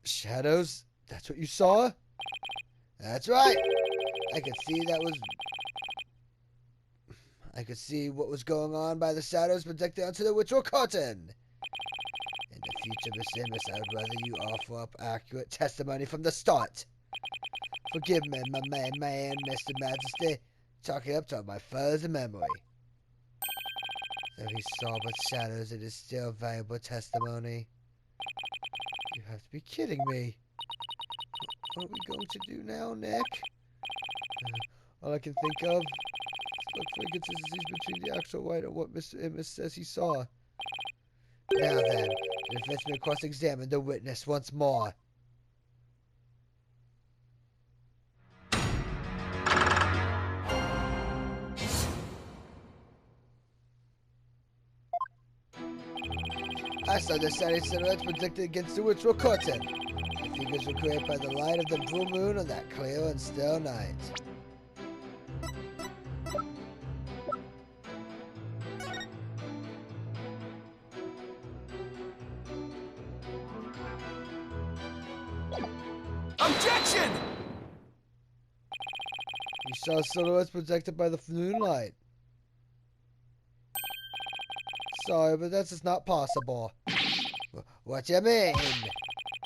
Shadows? That's what you saw? That's right. I could see that was... I could see what was going on by the shadows projected onto the ritual curtain. In the future, Miss Ihmus, I would rather you offer up accurate testimony from the start. Forgive me, my man, Mr. Majesty, talking up to my father's memory. Though he saw but shadows, it is still valuable testimony. You have to be kidding me. What are we going to do now, Nick? All I can think of is look for inconsistencies between the actual right and what Mr. Ihmus says he saw. Now then, the defense may cross-examine the witness once more. I saw the shadowy silhouettes projected against the ritual curtain. The figures were created by the light of the full moon on that clear and still night. Objection! You saw silhouettes projected by the moonlight. Sorry, but that's just not possible. What do you mean?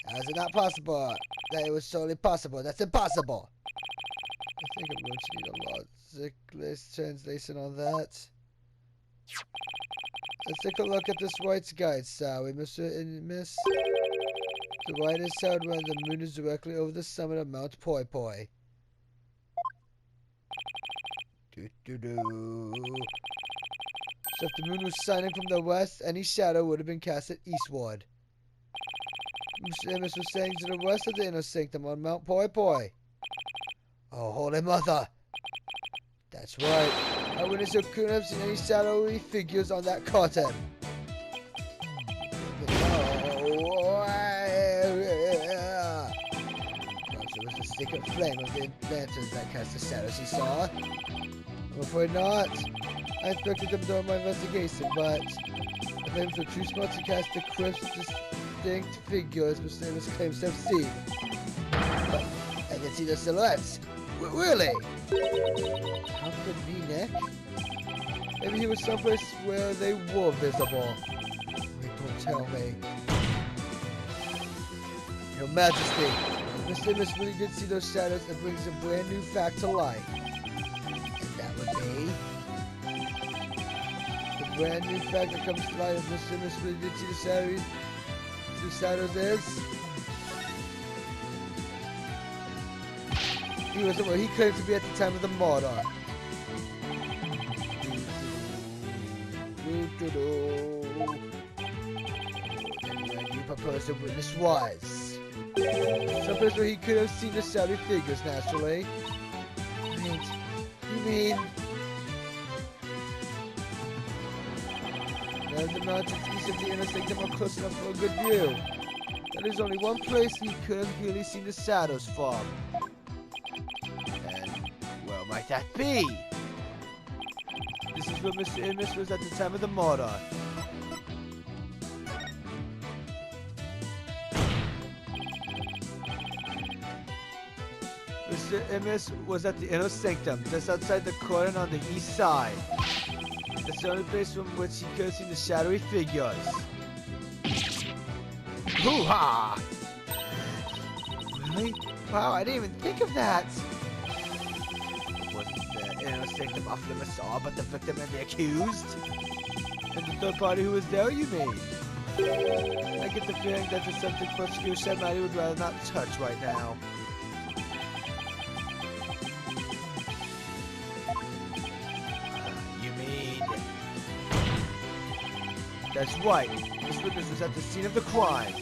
How is it not possible? That it was surely possible. That's impossible. I think I'm going to need a logic-less translation on that. Let's take a look at this White's guide, shall we, Mr. and Miss? The right is south when the moon is directly over the summit of Mount Poi Poi. Do-do-do. So if the moon was shining from the west, any shadow would have been casted eastward. Mr. Ihmus was saying to the west of the inner sanctum on Mount Poi Poi. Oh, Holy Mother! That's right. I witnessed you couldn't have seen any shadowy figures on that curtain. It was the secret flame of the lanterns that cast the shadows he saw. I'm afraid not. I inspected them during my investigation, but the flames were too small to cast the crisp, distinct figures Mr. Ihmus claims to have seen. But I can see the silhouettes. Really? How could it be, Nick? Maybe he was someplace where they were visible. Wait, don't tell me. Your Majesty, Mr. Ihmus really did see those shadows and brings a brand new fact to light. And that would be... the brand new fact that comes to light if Mr. Ihmus really did see the shadows is... he wasn't where he claimed to be at the time of the murder. And you proposed the witness was someplace where he could have seen the shadowy figures, naturally. Wait, you mean... none of the mountains east of the inner sanctum are close enough for a good view. There is only one place he could have really seen the shadows from. Where might that be? This is where Mr. Ihmus was at the time of the murder. Mr. Ihmus was at the inner sanctum, just outside the curtain on the east side. That's the only place from which he could have seen the shadowy figures. Hoo-ha! Really? Wow, I didn't even think of that! Inner sanctum off the masseur, but the victim and the accused? And the third party who was there, you mean? I get the feeling that's a subject prosecutor Shamadi would rather not touch right now. You mean... that's right. This witness was at the scene of the crime,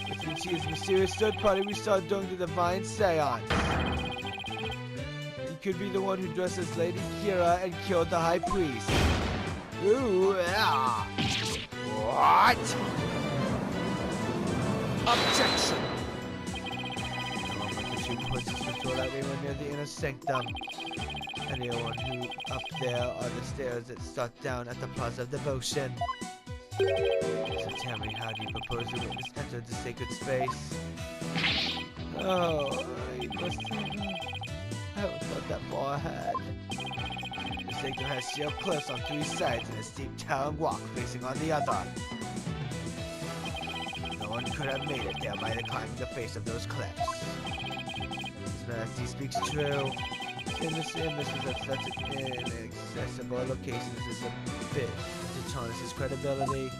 which means he is the mysterious third party we saw during the divine seance. Could be the one who dressed as Lady Kira and killed the High Priest. Ooh, yeah. What? Objection! The two persons control everyone near the inner sanctum. Anyone who up there are the stairs that start down at the Plaza of Devotion. It's a Tell me, how do you propose the witness enter the sacred space? Oh, you must have... I haven't thought that far ahead. The sanctum has sealed cliffs on 3 sides and a steep towering walk facing on the other. No one could have made it there by climbing the face of those cliffs. His Majesty speaks true. Ihmus is at such an inaccessible location as a bit to tarnish his credibility.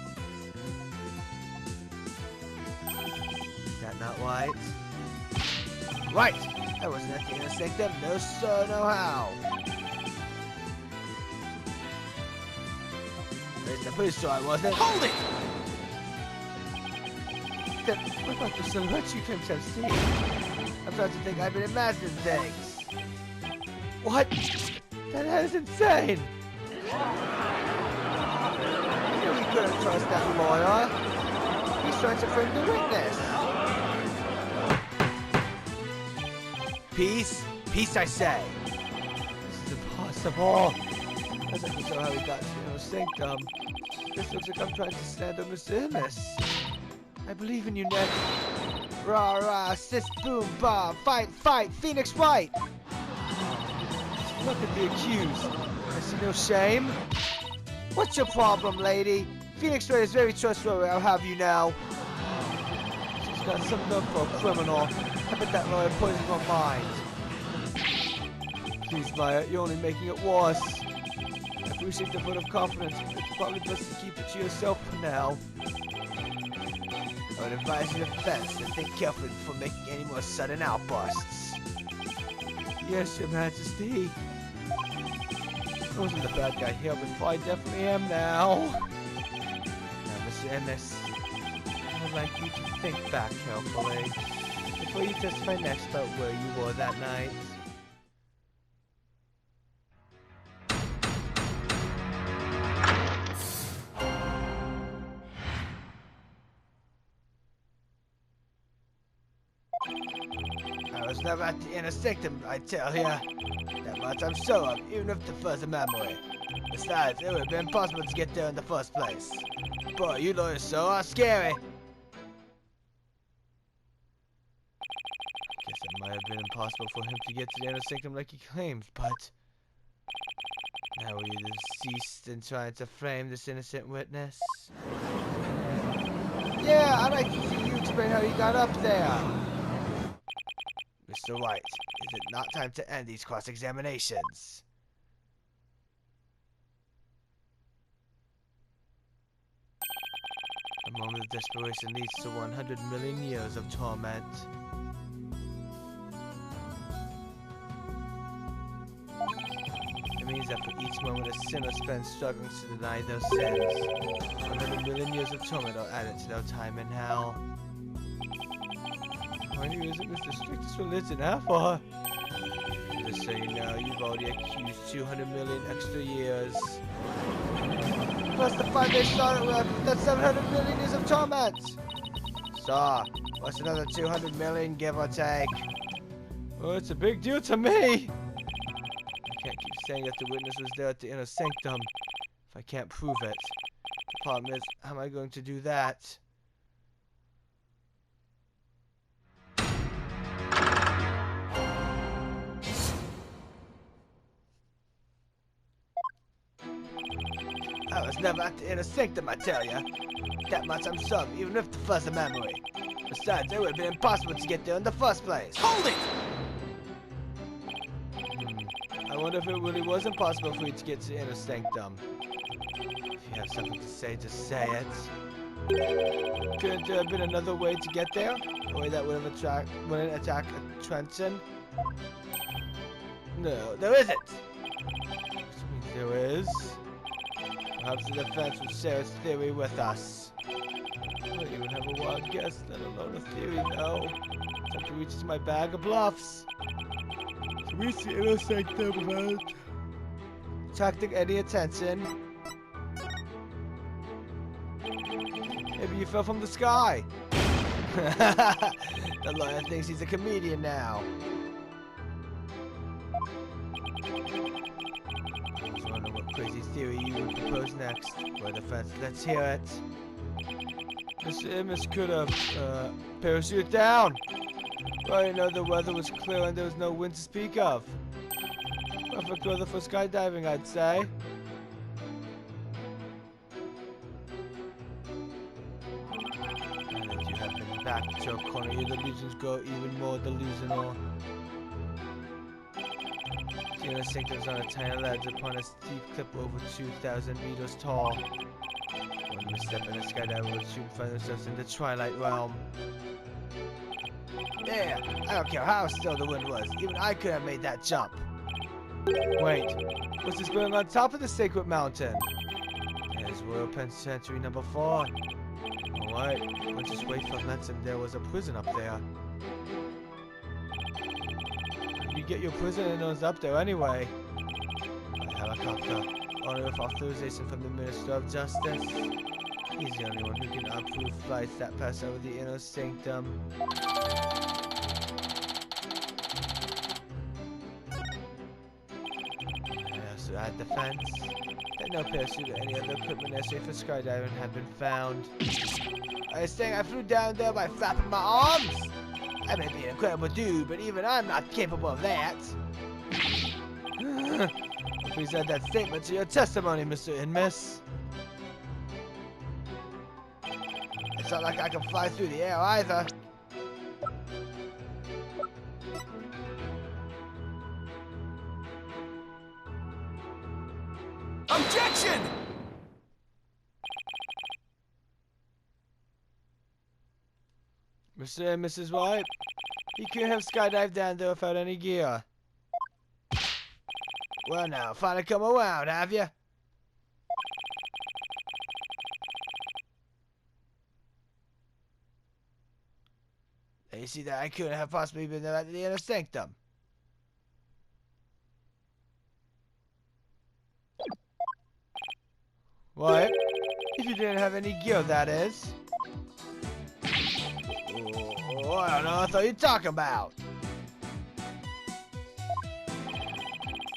Is that not right? Right! I wasn't at the inner sanctum, no sir, no how! At least I'm pretty sure I wasn't. Hold it! What about the silhouette you claim to have seen? I'm starting to think I've been imagining things. What? That is insane! You know we couldn't trust that lawyer. He's trying to frame the witness. Peace? Peace, I say! This is impossible! As I can tell how he got to the sanctum. This looks like I'm trying to slander Mr. Ihmus. I believe in you, Ned. Rah rah, sis boom bomb, fight, fight, Phoenix White! Look at the accused. I see no shame. What's your problem, lady? Phoenix White is very trustworthy, I'll have you know. She's got some love for a criminal. I bet that lawyer poisoned my mind. Please, Maya, you're only making it worse. I appreciate the vote of confidence, but it's probably best to keep it to yourself for now. I would advise your defense to think carefully before making any more sudden outbursts. Yes, Your Majesty. I wasn't the bad guy here before, I definitely am now. Now, Mr. Ihmus, I would like you to think back carefully before you testify next about where you were that night. I was never at the inner sanctum, I tell ya. That much I'm sure of, even with the further memory. Besides, it would have been impossible to get there in the first place. Boy, you lawyers so are scary. Guess it might have been impossible for him to get to the inner sanctum like he claims, but... Now will you desist in trying to frame this innocent witness? Yeah, I'd like to see you explain how you got up there. Mr. White, is it not time to end these cross-examinations? A moment of desperation leads to 100 million years of torment. It means that for each moment a sinner spends struggling to deny their sins, 100 million years of torment are added to their time in hell. Why isn't this the strictest religion ever? Just so you know, you've already accused 200 million extra years. Plus the 5 they started with, that's 700 million years of torment! So, what's another 200 million, give or take? Well, it's a big deal to me! I can't keep saying that the witness was there at the inner sanctum if I can't prove it. The problem is, how am I going to do that? I was never at the inner sanctum, I tell ya. That much I'm certain, even with the fuzzy memory. Besides, it would have been impossible to get there in the first place. Hold it! I wonder if it really was impossible for you to get to the inner sanctum. If you have something to say, just say it. Couldn't there have been another way to get there? A way that wouldn't attack a Trenton? No, there isn't! Which means there is. Perhaps the defense would share its theory with us. I don't even have a wild guess, let alone a theory, though. Time to reach into my bag of bluffs. To reach the inner sanctum without attracting any attention. Maybe you fell from the sky. The lawyer thinks he's a comedian now. I was wondering what crazy theory you would propose next. For defense, let's hear it. Mr. Ihmus could have parachute down. Well, you know, the weather was clear and there was no wind to speak of. Perfect weather for skydiving, I'd say. And as you have been back to your corner, your delusions grow even more delusional. The inner sanctum is on a tiny ledge upon a steep cliff over 2,000 meters tall. One misstep and a skydiver would soon find themselves in the twilight realm. Yeah, I don't care how still the wind was. Even I could have made that jump. Wait, what's this going on top of the sacred mountain? There's Royal Penitentiary number 4. Alright, we'll just wait for mention there was a prison up there. You get your prisoners up there anyway. By helicopter, only with authorization from the Minister of Justice. He's the only one who can approve flights that pass over the inner sanctum. So at the fence, that no parachute or any other equipment necessary for skydiving had been found. I was saying I flew down there by flapping my arms. I may be an incredible dude, but even I'm not capable of that. Please add that statement to your testimony, Mr. Ihmus. It's not like I can fly through the air either. Objection! Mr. and Mrs. White, you can't have skydived down there without any gear. Well now, finally come around, have you? You see that I couldn't have possibly been there at the inner sanctum. What? If you didn't have any gear, that is. Oh, I don't know what are you talking about.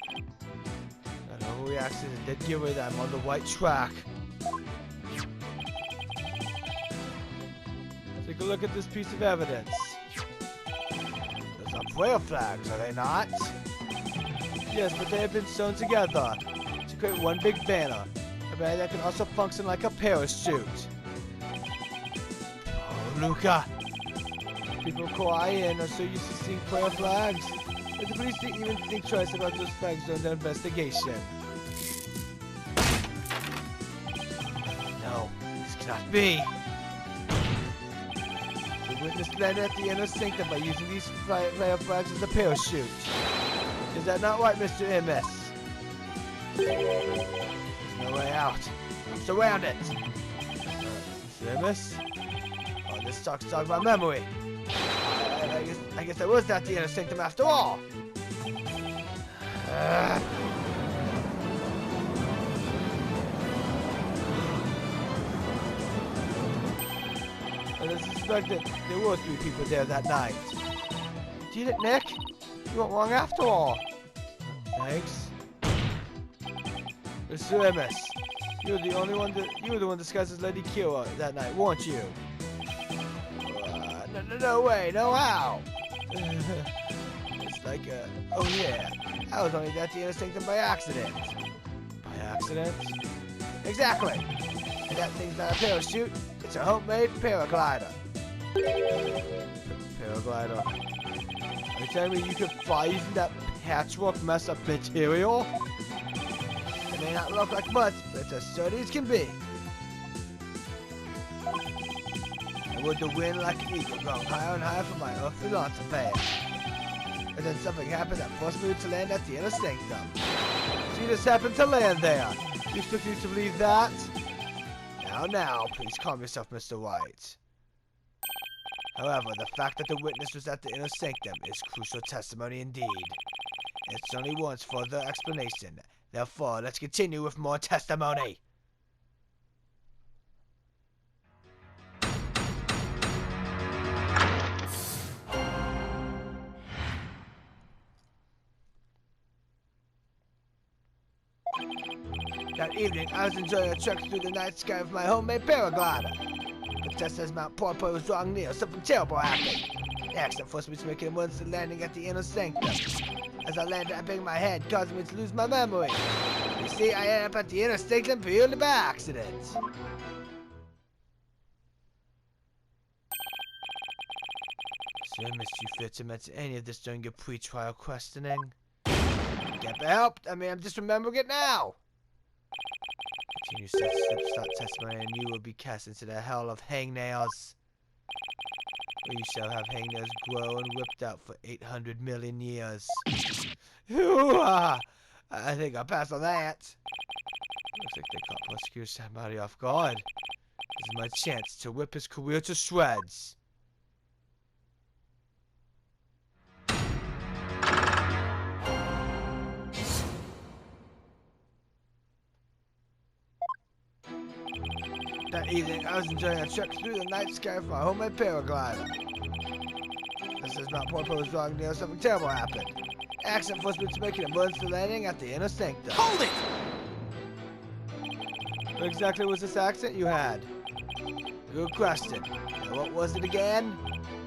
I know who we actually did give away that on the white track. Take a look at this piece of evidence. Those are prayer flags, are they not? Yes, but they have been sewn together to create one big banner. A banner that can also function like a parachute. Oh, Luca. People quiet are so used to seeing prayer flags that the police didn't even think twice about those flags during their investigation. No, this cannot be. The witness landed at the inner sanctum by using these prayer flags as a parachute. Is that not right, Mr. Ihmus? There's no way out. I'm surrounded. Mr. Ihmus? Oh, this talks about memory. I guess I was at the inner sanctum after all. I suspect that there were 3 people there that night. Did it, Nick? You weren't wrong after all. Thanks. Mr. Ihmus, you were the one disguised as Lady Kira that night, weren't you? No way, no how. It's like, oh yeah, I was only at the inner sanctum by accident. By accident? Exactly. And that thing's not a parachute, it's a homemade paraglider. Paraglider? Are you telling me you could fly using that patchwork mess of material? It may not look like much, but it's as sturdy as can be. Would the wind like an eagle growing higher and higher from my earthly launching pad. And then something happened that forced me to land at the inner sanctum. So you just happened to land there. You still refuse to believe that? Now, please calm yourself, Mr. White. However, the fact that the witness was at the inner sanctum is crucial testimony indeed. It only warrants further explanation. Therefore, let's continue with more testimony. That evening, I was enjoying a trek through the night sky with my homemade paraglider. The test says Mount Porpoise was wrong near. Something terrible happened. The accident forced me to make an emergency landing at the inner sanctum. As I landed, I banged my head, causing me to lose my memory. You see, I ended up at the inner sanctum purely by accident. Sir, Miss, you failed to mention any of this during your pre-trial questioning. Can't be helped. I mean, I'm just remembering it now. Continue such slip-slot testimony, and you will be cast into the hell of hangnails. Where you shall have hangnails grow and whipped out for 800 million years. I think I'll pass on that. Looks like they caught prosecutor somebody off guard. This is my chance to whip his career to shreds. That evening, I was enjoying a trek through the night sky for a homemade paraglider. This is not Porpoise wrong near. Something terrible happened. Accident forced me to make an emergency landing at the inner sanctum. Hold it! What exactly was this accident you had? Good question. Now what was it again?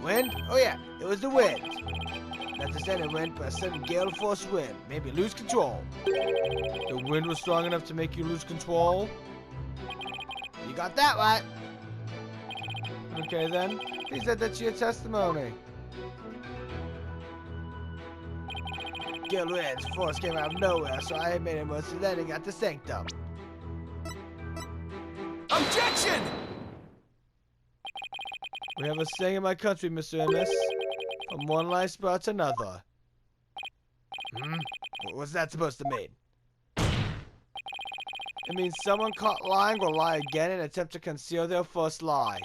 Wind? Oh yeah, it was the wind. Not just any wind, but a sudden gale force wind. Made me lose control. The wind was strong enough to make you lose control? You got that right. Okay then. He said that's your testimony. Gale wind's force came out of nowhere, so I made an emergency landing at the sanctum. Objection! We have a saying in my country, Mr. Ihmus. From one lie spot to another. What's that supposed to mean? It means someone caught lying will lie again and attempt to conceal their first lie.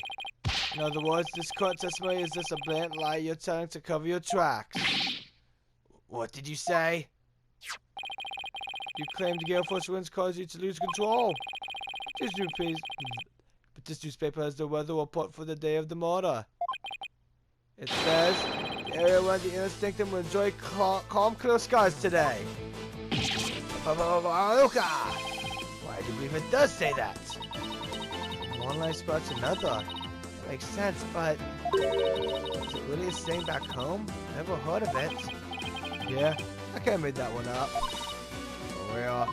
In other words, this court testimony is just a blatant lie you're telling to cover your tracks. What did you say? You claimed gale force winds caused you to lose control. But this newspaper has the weather report for the day of the murder. It says, the area around the inner sanctum will enjoy calm, clear skies today. Why do you believe it does say that? From one lie spot to another. That makes sense, but is it really a saying back home? Never heard of it. Yeah, I kind of made that one up. Oh yeah.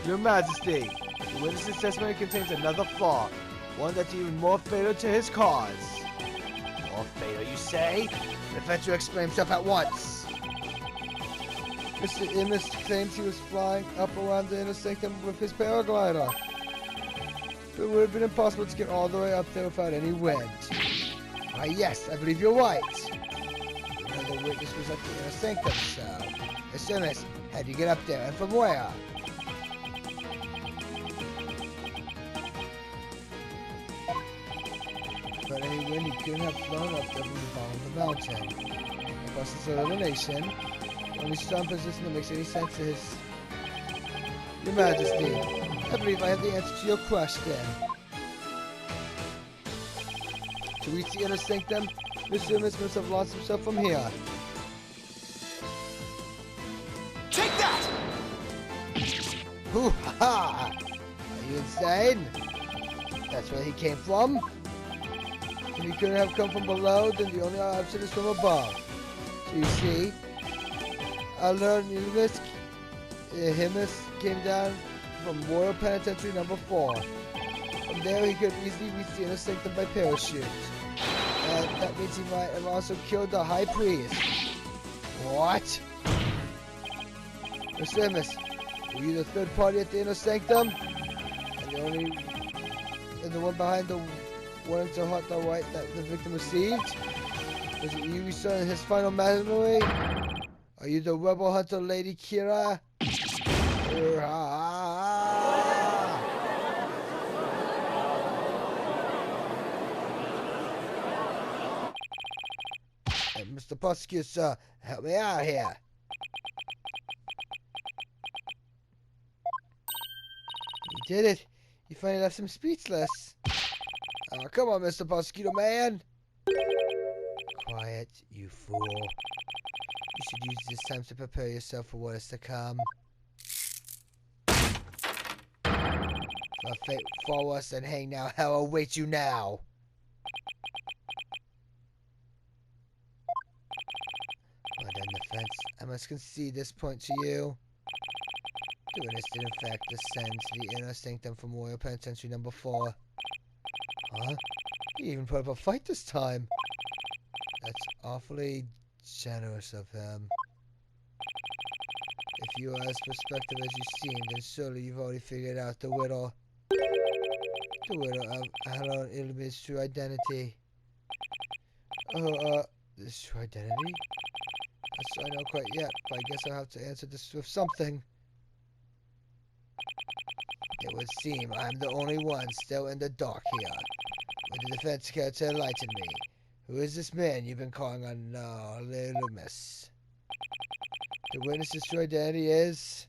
Your Majesty, the witness's testimony contains another flaw, one that's even more fatal to his cause. More fatal, you say? The veteran explain himself at once. Mr. Ihmus claims he was flying up around the inner sanctum with his paraglider. But it would have been impossible to get all the way up there without any wind. Why, yes, I believe you're right. The witness was at the inner sanctum, so... Mr. Ihmus, how'd you get up there, and from where? But any wind, he couldn't have flown up there from the bottom of the mountain. Of course, it's an elimination. The only strong position that makes any sense is... Your Majesty, I believe I have the answer to your question. To reach the inner sanctum, Mr. Ihmus must have launched himself from here. Take that! Hoo-ha-ha! Are you insane? That's where he came from? If he couldn't have come from below, then the only option is from above. So you see, I learned Ihmus came down from Royal Penitentiary number 4. From there, he could easily reach the inner sanctum by parachute. And that means he might have also killed the High Priest. What? Mr. Ihmus, were you the third party at the inner sanctum? And the one behind the wanting to hurt the right that the victim received? Was it you saw in his final memory? Are you the rebel hunter, Lady Kira? Hey, Mr. Prosecutor, sir, help me out here. You did it. You finally left him speechless. Oh, come on, Mr. Prosecutor Man. Quiet, you fool. You should use this time to prepare yourself for what is to come. A fate far worse than hang now. Hell awaits you now. Well done, defense. I must concede this point to you. The witness did in fact descend to the inner sanctum from Royal Penitentiary number 4. Huh? He even put up a fight this time. That's awfully generous of him. If you are as perspective as you seem, then surely you've already figured out the riddle. The riddle of Alan Ilmi's true identity. This true identity? I know quite yet, but I guess I'll have to answer this with something. It would seem I'm the only one still in the dark here. Would the defense care to enlighten me? Who is this man you've been calling on Ihmus? The witness's true identity is...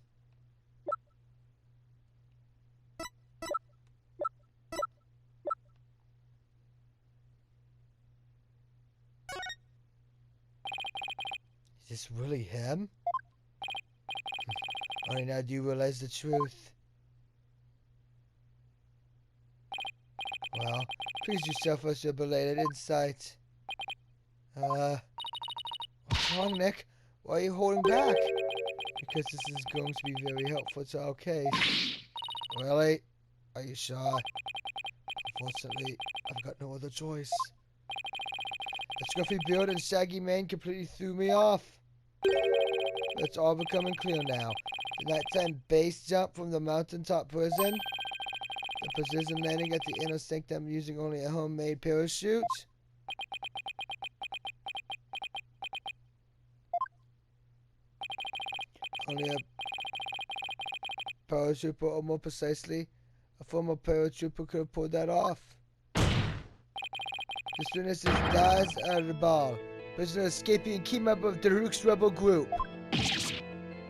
Is this really him? Only now do you realize the truth. Well, please yourself with your belated insight. What's wrong, Nick? Why are you holding back? Because this is going to be very helpful to our case. Really? Are you sure? Unfortunately, I've got no other choice. The scruffy beard and shaggy mane completely threw me off. It's all becoming clear now. The nighttime base jump from the mountaintop prison, the precision landing at the inner sanctum using only a homemade parachute, only a paratrooper, or more precisely, a former paratrooper could have pulled that off. This witness is Daz Arbal, prisoner escaping and key member of the Rook's rebel group.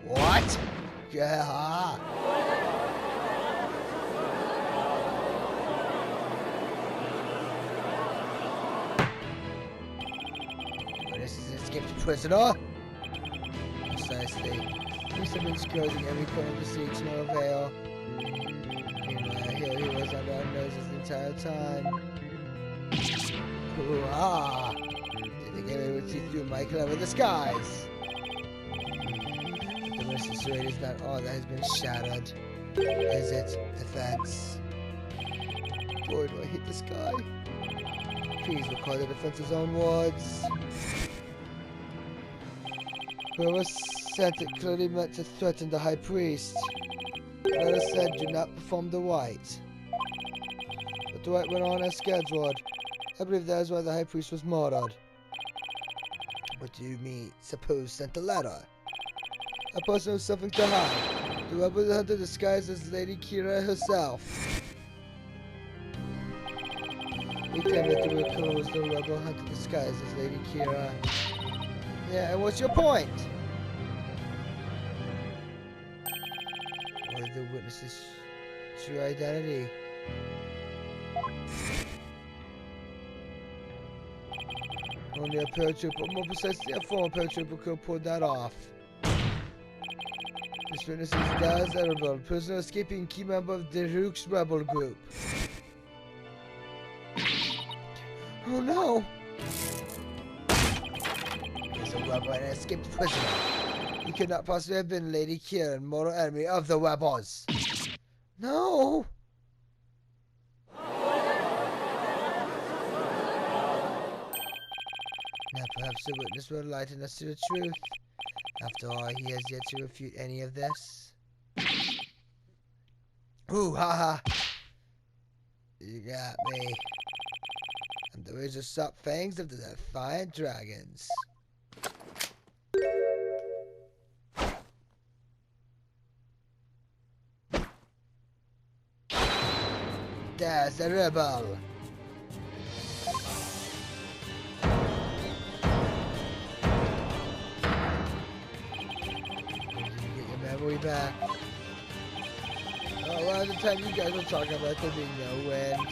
What? Yeah. This is an escaped prisoner? Precisely. Police have been scouring every corner of the sea to no avail. Meanwhile, here he was under our noses the entire time. Hoo-ah! Didn't get away with see through my clever disguise. The witness's rate is not all that has been shattered. Is it, defense? Boy, do I hate this guy. Please recall the defense's own words. Whoever sent it clearly meant to threaten the high priest. Whoever said do not perform the rite. But the rite went on as scheduled. I believe that is why the high priest was murdered. What do you mean, suppose sent the letter? A person with something to hide. The rebel hunter disguised as Lady Kira herself. He claimed that the real killer was the rebel hunter disguised as Lady Kira. Yeah, and what's your point? What is the witness's true identity? Only a paratrooper, more precisely a former paratrooper, could have pulled that off. This witness is Daz Arbal, prisoner escaping key member of the Rook's rebel group. Oh no! He's a rebel and an escaped prisoner. He could not possibly have been Lady Kira, mortal enemy of the rebels. No! Now perhaps the witness will enlighten us to the truth. After all, he has yet to refute any of this. Ooh, haha! You got me. I'm the razor-sharp fangs of the defiant dragons. There's a rebel. Way back. Around the time you guys were talking about there being no wind.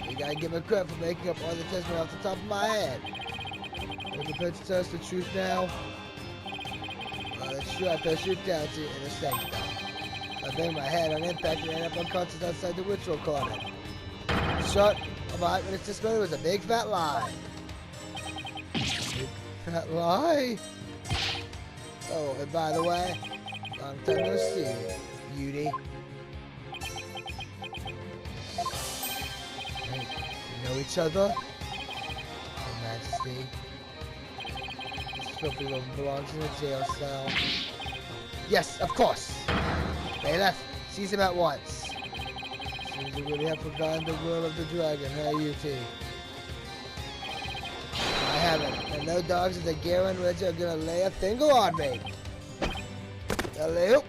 You gotta give me credit for making up all the testimony off the top of my head. Are you prepared to tell us the truth now? Well, that's true. I passed you down to in a sanctum. I banged my head on impact and ended up unconscious outside the ritual corner. Shot of my eyewitness testimony was a big fat lie. Big fat lie? Oh, and by the way, long time no see, beauty. Hey, you know each other? Your Majesty. This filthy woman belongs in a jail cell. Yes, of course. Bailiff, seize him at once. Seems you really have forgotten the will of the dragon, huh, UT? I haven't, and no dogs of the Garen Ridge are gonna lay a finger on me. Hello?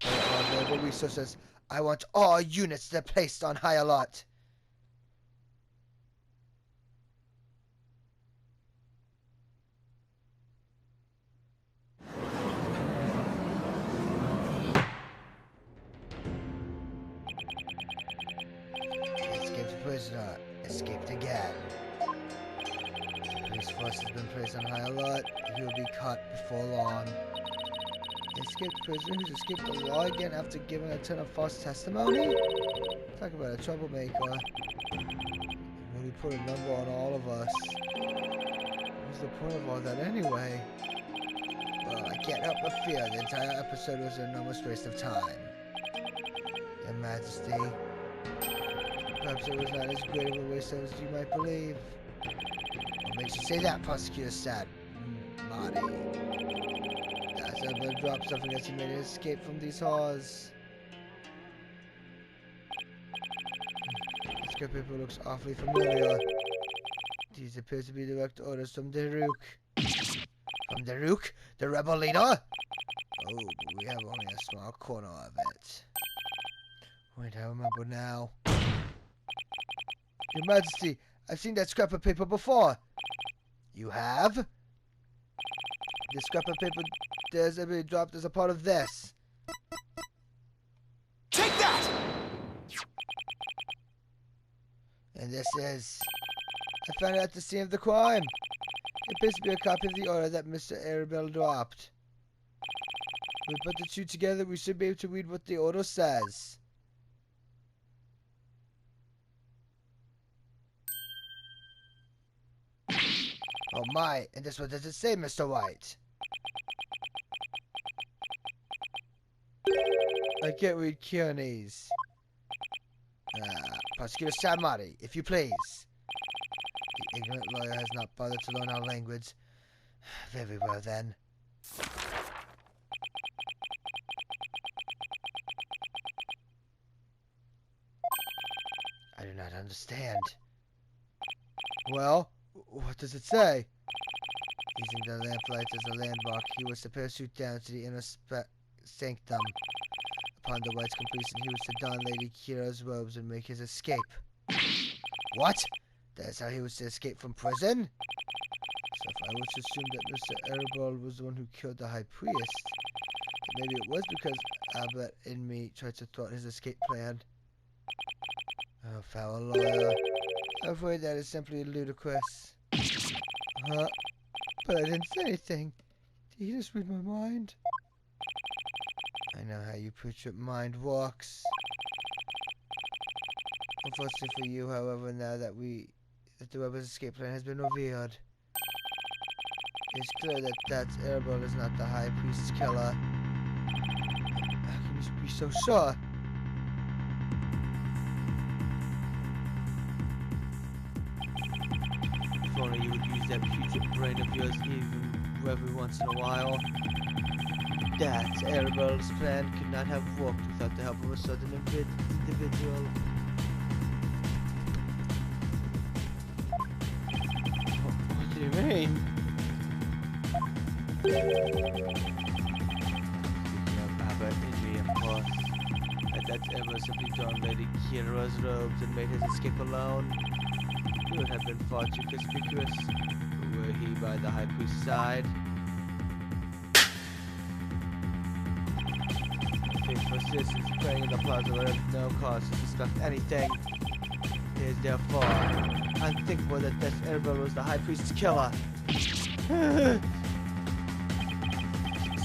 Available resources. I want all units to be placed on high alert. Escaped prisoner. Escaped again. Police force has been placed on high alert. He will be caught before long. Escaped prisoner who's escaped the law again after giving a ton of false testimony? Talk about a troublemaker. When he put a number on all of us. What's the point of all that anyway? Well, I can't help but fear the entire episode was an enormous waste of time. Your Majesty. Perhaps it was not as great of a waste as you might believe. What makes you say that, Prosecutor said? Marty. That's I'm gonna drop something as he made an escape from these halls. This paper looks awfully familiar. These appear to be direct orders from Daruk. From Daruk? The rebel leader? Oh, but we have only a small corner of it. Wait, I remember now. Your Majesty, I've seen that scrap of paper before. You have? This scrap of paper has been dropped as a part of this. Take that! And this is... I found it at the scene of the crime. It appears to be a copy of the order that Mr. Arabelle dropped. If we put the two together, we should be able to read what the order says. Oh my, and this what does it say, Mr. White? I can't read Kearney's. Prosecutor Samari, if you please. The ignorant lawyer has not bothered to learn our language. Very well then. I do not understand. Well, what does it say? Using the lamplight as a landmark, he was to parachute down to the inner sanctum. Upon the White's completion, he was to don Lady Kira's robes and make his escape. What? That's how he was to escape from prison? So if I was to assume that Mr. Arabelle was the one who killed the High Priest, then maybe it was because Albert and me tried to thwart his escape plan. Oh, foul lawyer. I'm afraid that is simply ludicrous. Huh? But I didn't say anything. Did he just read my mind? I know how you preacher mind works. Unfortunately for you, however, now that the rebel's escape plan has been revealed, it's clear that Arabelle is not the High Priest's killer. How can you be so sure? If only you would use that putrid brain of yours even every once in a while. That Arabelle's plan could not have worked without the help of a certain individual. What do you mean? Albert and me, of course. And that's ever simply donned Lady Kira's robes and made his escape alone. He would have been far too conspicuous, were he by the High Priest's side. For citizens praying in the plaza would have no cause to suspect anything. It is therefore unthinkable that this Annabelle was the High Priest's killer.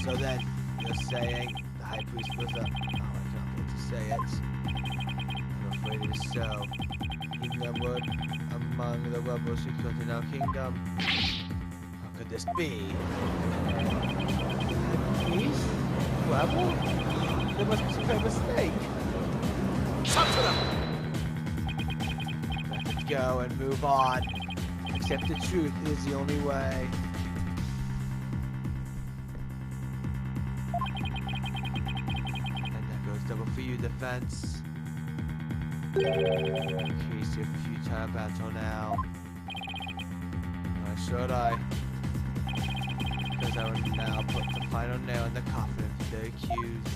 So then, you're saying the High Priest was a... Oh, I can't wait to say it. I'm afraid it is so. Even though we're among the rebels who killed in our kingdom. How could this be? High Priest? Rebel? There must be some kind of mistake. Let it go and move on. Accept the truth is the only way. And that goes double for you, defense. Increase your futile battle now. Why should I? Because I will now put the final nail in the coffin of the accused.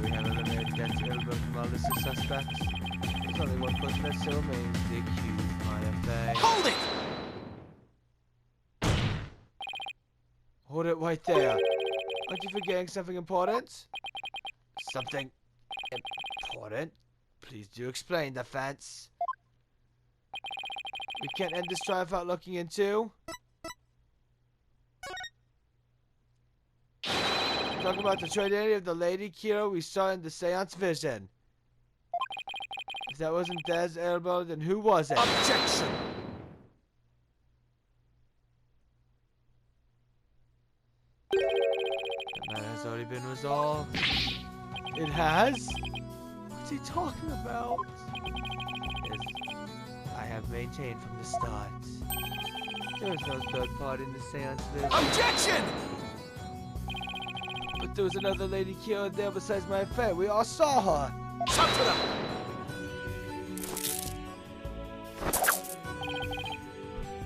We have eliminated against Ilbert from our list of suspects. There's only one person that still remains, the accused, Maya Fey. Hold it! Hold it right there. Aren't you forgetting something important? Something important? Please do explain, defense. We can't end this trial without looking into... Talk about the true identity of the Lady Kira we saw in the seance vision. If that wasn't Des Elbow, then who was it? Objection! The matter has already been resolved. It has? What's he talking about? As I have maintained from the start. There was no third party in the seance vision. Objection! But there was another Lady Kira there besides my friend. We all saw her.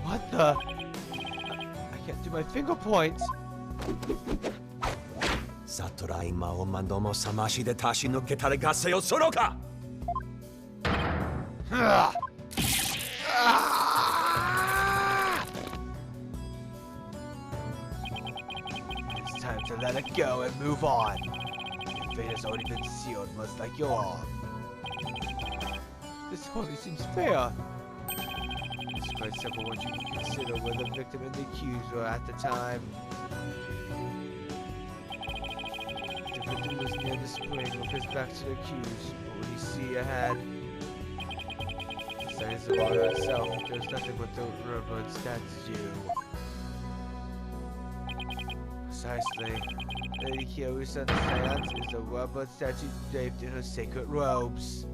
What the? I can't do my finger points. Satorai Mao Mandomo Samashi de Tashi no Ketare Gaseo Soroka! It's time to let it go and move on. Your fate has already been sealed, much like your own. This hardly seems fair. It's quite simple once you consider where the victim and the accused were at the time. The victim was near the spring with his back to the accused. What would he see ahead? Besides the water itself, there's nothing but the railroad statue. Precisely. Lady Kyorusa's seance is a railroad statue draped in her sacred robes.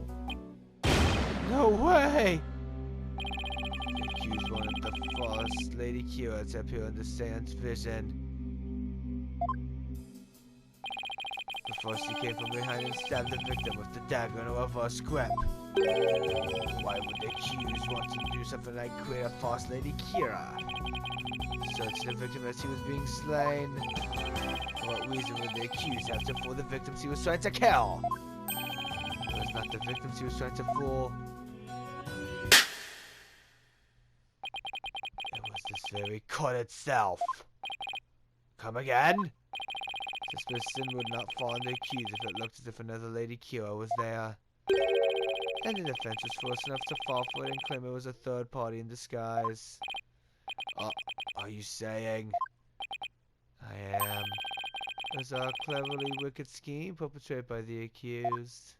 No way! The accused wanted the false Lady Kira to appear in the seance vision. Before she came from behind and stabbed the victim with the dagger in a reverse grip. Why would the accused want to do something like create a false Lady Kira? Search the victim as he was being slain. For what reason would the accused have to fool the victims he was trying to kill? It was not the victims he was trying to fool. It was this very court itself. Come again? Suspicion would not fall on the accused if it looked as if another Lady Kira was there. And the defense was forced enough to fall for it and claim it was a third party in disguise. Are you saying? I am. It was a cleverly wicked scheme perpetrated by the accused.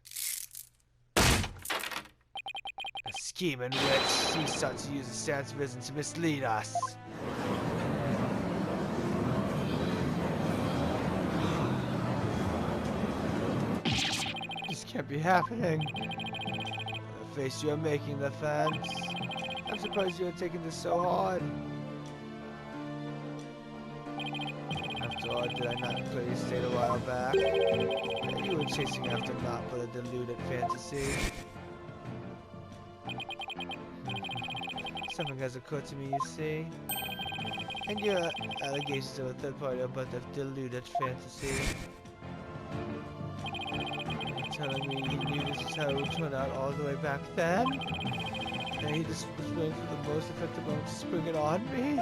A scheme in which he sought to use the seance vision to mislead us. This can't be happening. The face you're making, the fence. I'm surprised you're taking this so hard. After all, did I not clearly state a while back that you were chasing after naught but a deluded fantasy? Something has occurred to me, you see. And your allegations of a third party are but of deluded fantasy. You're telling me he knew this is how it would turn out all the way back then? And he just was waiting for the most effective moment to spring it on me?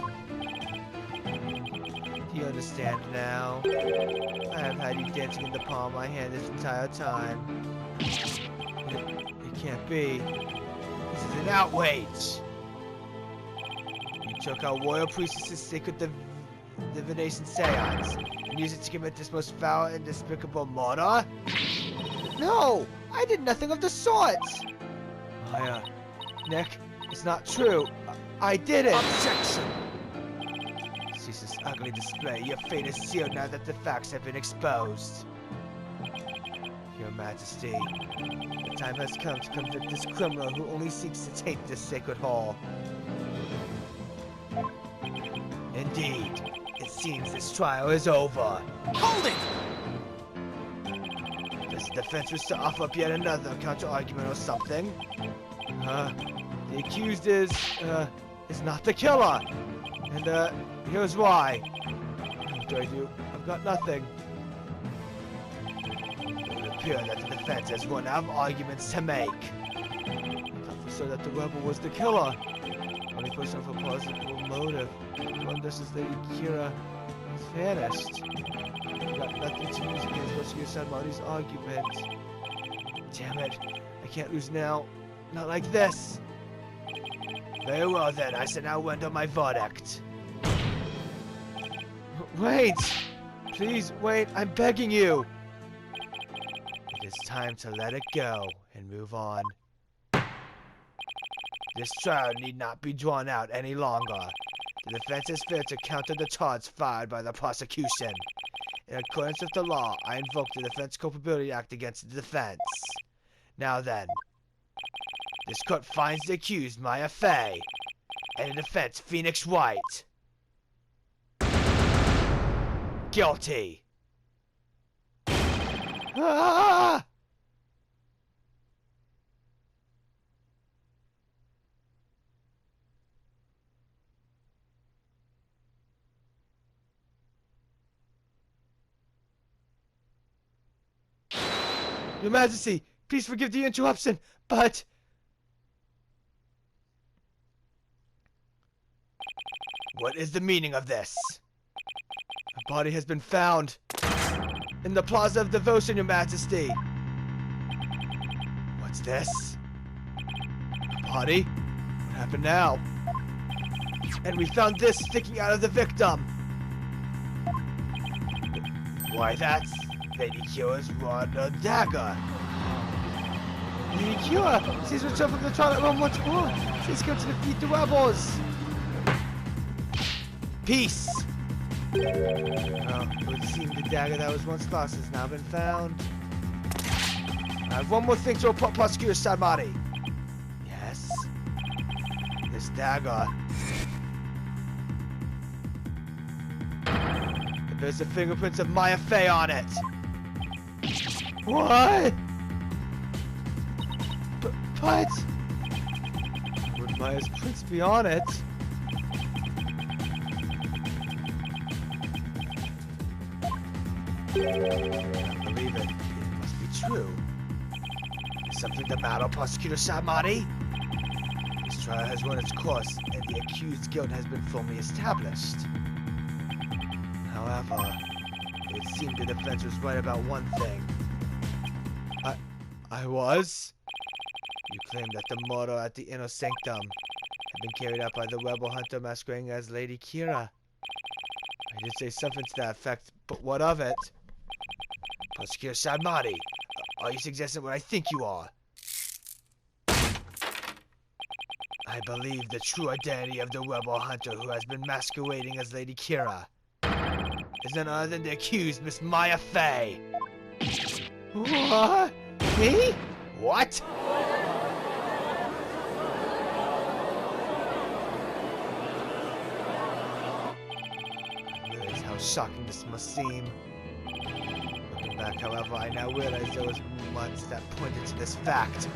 Do you understand now? I have had you dancing in the palm of my hand this entire time. It can't be. This is an outrage. You took our royal priestess's sacred divination seance and used it to commit this most foul and despicable murder? No! I did nothing of the sort! Maya, Nick, it's not true. I did it! Objection! Cease this ugly display. Your fate is sealed now that the facts have been exposed. Your Majesty, the time has come to convict this criminal who only seeks to taint this sacred hall. Indeed, it seems this trial is over. Hold it! Does the defense wish to offer up yet another counter-argument or something? The accused is not the killer. And, here's why. What do I do? I've got nothing. It would appear that the defense has run out of arguments to make. I thought for sure that the rebel was the killer. Only person for plausible motive. One this is Lady Kira has vanished. I've got nothing to use against Prosecutor Sadmati's argument. Damn it. I can't lose now. Not like this. Very well then, I shall now render my verdict. Wait! Please wait, I'm begging you! It is time to let it go and move on. This trial need not be drawn out any longer. The defense is failed to counter the charge filed by the prosecution. In accordance with the law, I invoke the Defense Culpability Act against the defense. Now then, this court finds the accused Maya Fey and the defense Phoenix White guilty. Ah! Your Majesty, please forgive the interruption, but... What is the meaning of this? A body has been found in the Plaza of Devotion, Your Majesty. What's this? A body? What happened now? And we found this sticking out of the victim. Why, that's Lady Kira's rod or dagger. Lady Kira, she's returned from the toilet room once more. She's come to defeat the rebels. Peace. Oh, it would seem the dagger that was once lost has now been found. I have one more thing to report, Prosecutor Sadmati. Yes? This dagger. There's the fingerprints of Maya Fey on it. What? But would Maya's prints be on it? I don't believe it. It must be true. Is something the matter, Prosecutor Sadmati? This trial has run its course, and the accused's guilt has been firmly established. However, it would seem the defense was right about one thing. I was? You claimed that the murder at the Inner Sanctum had been carried out by the rebel hunter masquerading as Lady Kira. I did say something to that effect, but what of it? Prosecutor Sadmati, are you suggesting what I think you are? I believe the true identity of the rebel hunter who has been masquerading as Lady Kira is none other than the accused Miss Maya Fey. What? Me? What? I realize how shocking this must seem. Looking back, however, I now realize there was much that pointed to this fact.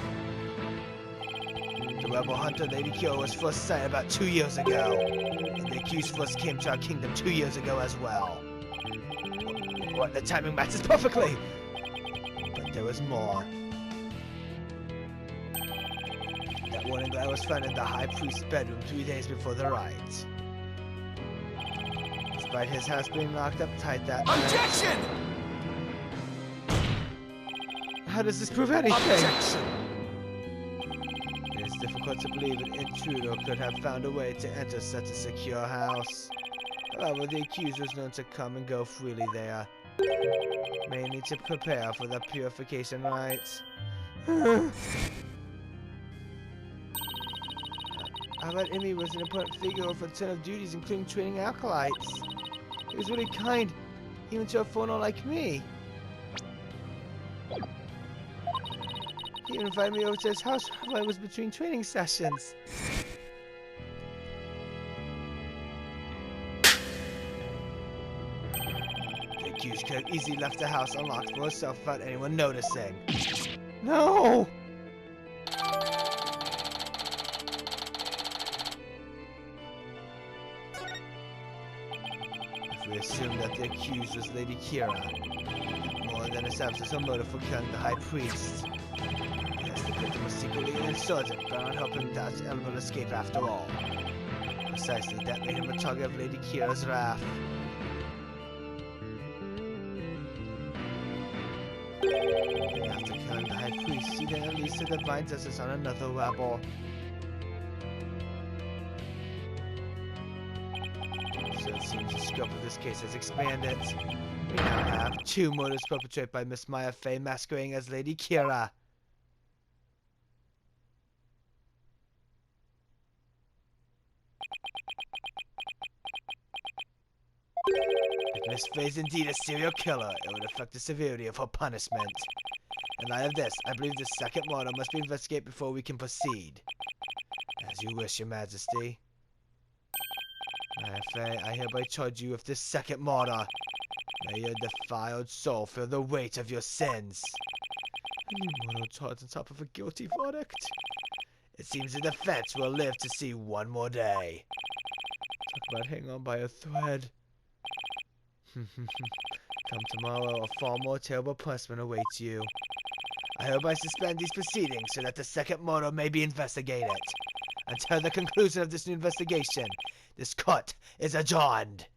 The rebel hunter Lady Kira was first sighted about 2 years ago, and the accused first came to our kingdom 2 years ago as well. What, the timing matches perfectly! But there was more. That warning glove was found in the High Priest's bedroom 3 days before the riot. Despite his house being locked up tight that night... Objection! How does this prove anything? Objection! It is difficult to believe an intruder could have found a way to enter such a secure house. However, the accused was known to come and go freely there. May need to prepare for the purification rites. I bet Ihmus was an important figure of a ton of duties, including training acolytes. He was really kind, even to a foreigner like me. He even invited me over to his house while I was between training sessions. The accused could have easily left the house unlocked for herself without anyone noticing. No! If we assume that the accused was Lady Kira, more than establishes her motive for killing the High Priest. Yes, the victim was secretly an insurgent, but not helping Dutch Elbow escape after all. Precisely, that made him a target of Lady Kira's wrath. After killing the High Priest, he then unleashed the divine justice on another rebel. So it seems the scope of this case has expanded. We now have 2 murders perpetrated by Miss Maya Fey masquerading as Lady Kira. If Miss Fey is indeed a serial killer, it would affect the severity of her punishment. In light of this, I believe the second murder must be investigated before we can proceed. As you wish, Your Majesty. Maya Fey, I hereby charge you with this second murder. May your defiled soul feel the weight of your sins. A new murder charge on top of a guilty verdict. It seems the defense will live to see one more day. Talk about hanging on by a thread. Come tomorrow, a far more terrible punishment awaits you. I hereby suspend these proceedings so that the second murder may be investigated. Until the conclusion of this new investigation, this court is adjourned.